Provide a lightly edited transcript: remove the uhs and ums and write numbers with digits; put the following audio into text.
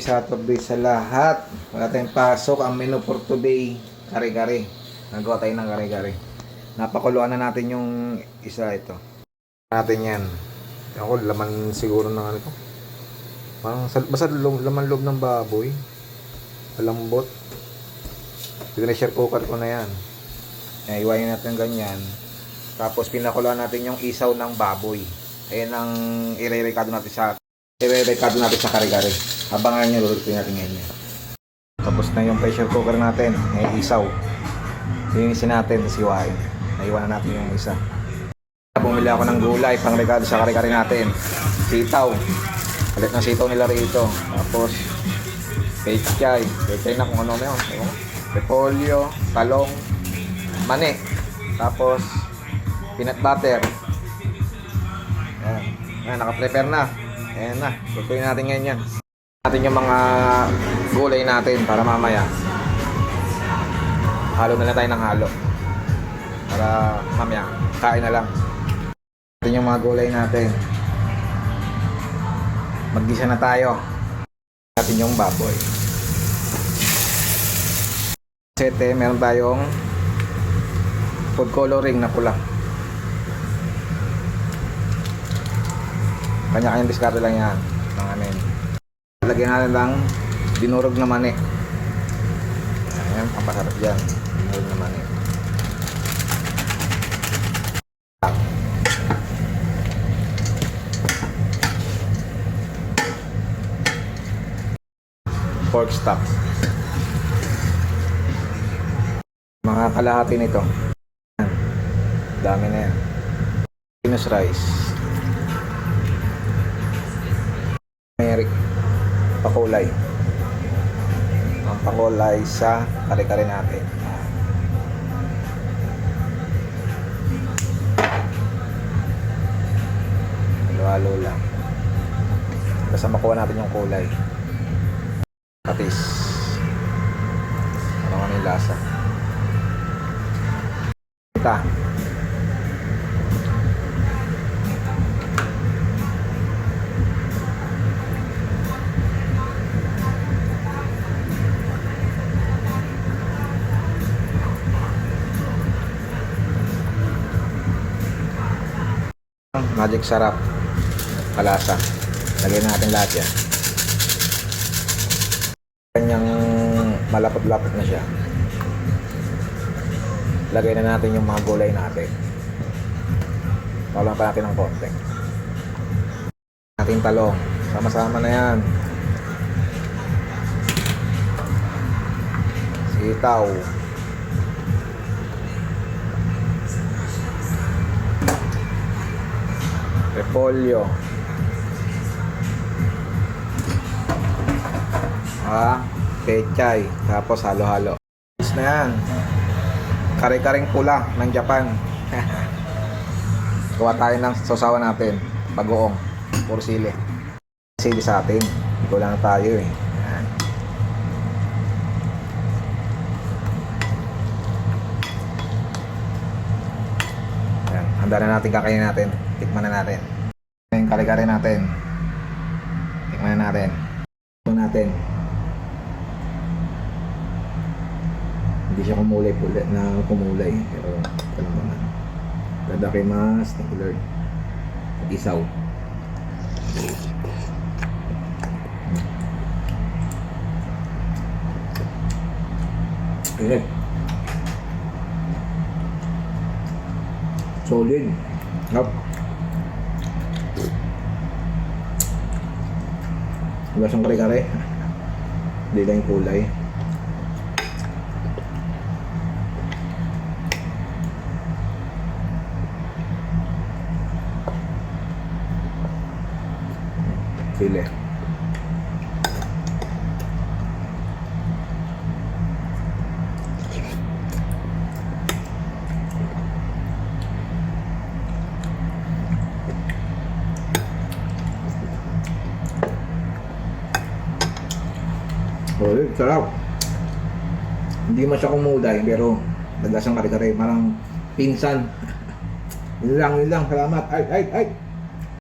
Saturday sa lahat. Wala tayong pasok. Ang menu for today, kare-kare. Nagawa tayo ng kare-kare. Napakuluan na natin yung isa ito. Natin yan. Ako, laman siguro ng ano ito. Parang, basta laman loob ng baboy. Malambot. Share cooker ko na yan. Iwain natin ganyan. Tapos pinakuluan natin yung isaw ng baboy. Ayan ang ire-recado natin sa kare-kare. Abangan nyo, lulutuin natin ngayon. Tapos na yung pressure cooker natin. May isaw. Linisin natin, siwain. Naiwan na natin yung isa. Bumili ako ng gulay, pang regalo sa kare-kare natin. Sitaw. Palit ng sitaw nila rito. Tapos, pechay. Pechay na kung ano na yun. Repolyo, talong, mani. Tapos, peanut butter. Ayan, naka-prepare na. Ayan na, lutuin natin ngayon yan. Natin yung mga gulay natin para mamaya halo na lang tayo ng halo. Para mamaya, kain na lang. Natin yung mga gulay natin. Maggisa na tayo. Natin yung baboy. Sete, meron tayong food coloring na pula. Kanya-kanyang diskarte lang yan ng amin. Lagyan natin lang dinurog na mani. Ayan, pampasarap dyan. Dinurog na mani. Pork stock. Mga kalahati nito. Dami na yan. Venus rice. Merik. Pakulay. Ang pakulay sa kare-kare natin. Halo-halo lang. Basta makuha natin yung kulay. Patis. Ano nga yung lasa. Ita. Magic sarap. Kalasa. Lagyan natin lahat yan. Kanyang malapot-lapot na siya. Lagay na natin yung mga gulay natin. Pakulan pa natin ng konti. Ating talong. Sama-sama na yan. Sitaw. Repolyo. Pechay. Tapos halo-halo. Is na yan. Kare-karing pula ng Japan. Gawa tayo ng sausawan natin. Bagoong. Puro sili. Sili sa atin. Ito lang tayo eh. Yan. Yan. Handa na natin, kakainin natin. Tikman na natin. Yung kare-kare natin. Tikman na natin. Tikman natin. Hindi siya kumulay pero ito lang naman. Tadakimasu. Thank you Lord. Isaw. Okay. Solid. Yup. Wala siyang kare-kare. Hindi lang yung kulay. Sili. Solid, sarap. Hindi man siya kumulay pero naglasang kare-kare, parang pinsan. Yun lang, salamat. Ay.